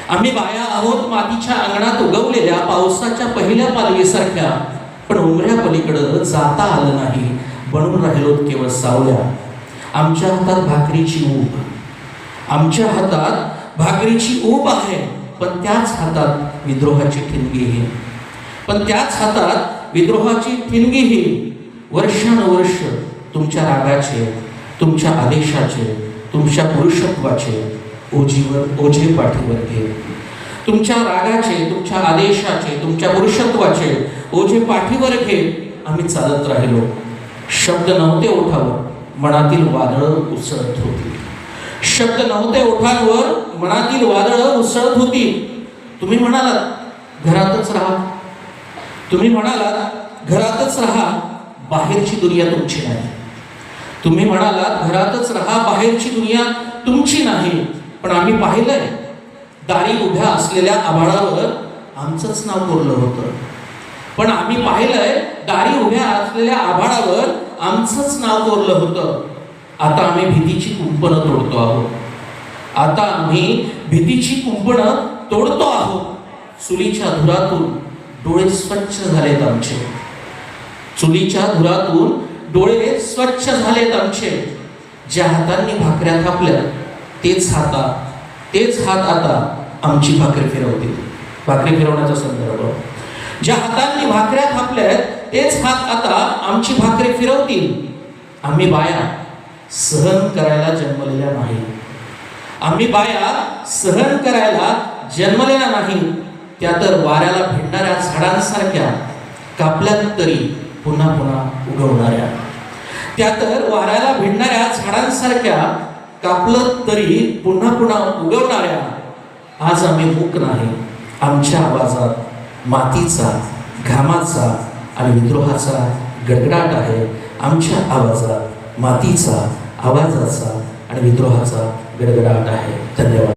आम्ही बाया आहोत मातीच्या अंगणात उगवलेल्या पावसाच्या पहिल्या पालवीसारख्या, पण उमऱ्या पलीकडं जाता आलं नाही, बनून राहिलो केवळ सावल्या. आमच्या हातात भाकरीची ऊब, आमच्या हातात भाकरीची ऊब आहे, पण त्याच हातात विद्रोहाची ठिणगीही, पण त्याच हातात विद्रोहाची ठिणगीही. वर्षानुवर्ष तुमच्या रागाचे, तुमच्या आदेशाचे, तुमच्या पुरुषत्वाचे ओझे पाठीवर घे. तुमच्या रागाचे, तुमच्या आदेशाचे, तुमच्या पुरुषत्वाचे ओझे पाठीवर घे. आम्ही चालत राहिलो. शब्द नव्हते ओठावर, मनातील वादळं उसळत होती. शब्द नव्हते ओठांवर, मनातील वादळं उसळत होती. तुम्ही म्हणालात घरातच राहा, तुम्ही म्हणालात घरातच राहा, बाहेरची दुनिया तुमची नाही. तुम्ही म्हणालात घरातच राहा, बाहेरची दुनिया तुमची नाही. पण आम्ही पाहिलंय, दारी उभ्या असलेल्या आभाळावर आमचंच नाव कोरलं होतं. पण आम्ही पाहिलंय, दारी उभ्या असलेल्या आभाळावर आमचंच नाव कोरलं होतं. आता आम्ही भीतीची कुंपणं तोडतो आहोत. आता आम्ही भीतीची कुंपणं तोडतो आहोत. चुलीच्या धुरातून डोळे स्वच्छ झालेत आमचे. चुलीच्या धुरातून डोळे स्वच्छ झालेत आमचे. ज्या हातांनी भाकऱ्या थापल्या तेच हात आता आमची भाकरी फिरवतील. भाकरी फिरवण्याचा संदर्भ. ज्या हातांनी भाकऱ्या थापल्यात तेच हात आता आमची भाकरी फिरवतील. आम्ही बाया सहन करायला जन्मलेल्या नाही. आम्ही बाया सहन करायला जन्मलेल्या नाही. त्या तर वाऱ्याला भिडणाऱ्या झाडांसारख्या, कापल्यात तरी पुन्हा पुन्हा उगवणाऱ्या. त्या तर वाऱ्याला भिडणाऱ्या झाडांसारख्या, कापलं तरी पुन्हा पुन्हा उगवणाऱ्या. आज आम्ही मूक नाही. आमच्या आवाजात मातीचा, घामाचा आणि विद्रोहाचा गडगडाट आहे. आमच्या आवाजात मातीचा, आवाजाचा आणि विद्रोहाचा गडगडाट आहे. धन्यवाद.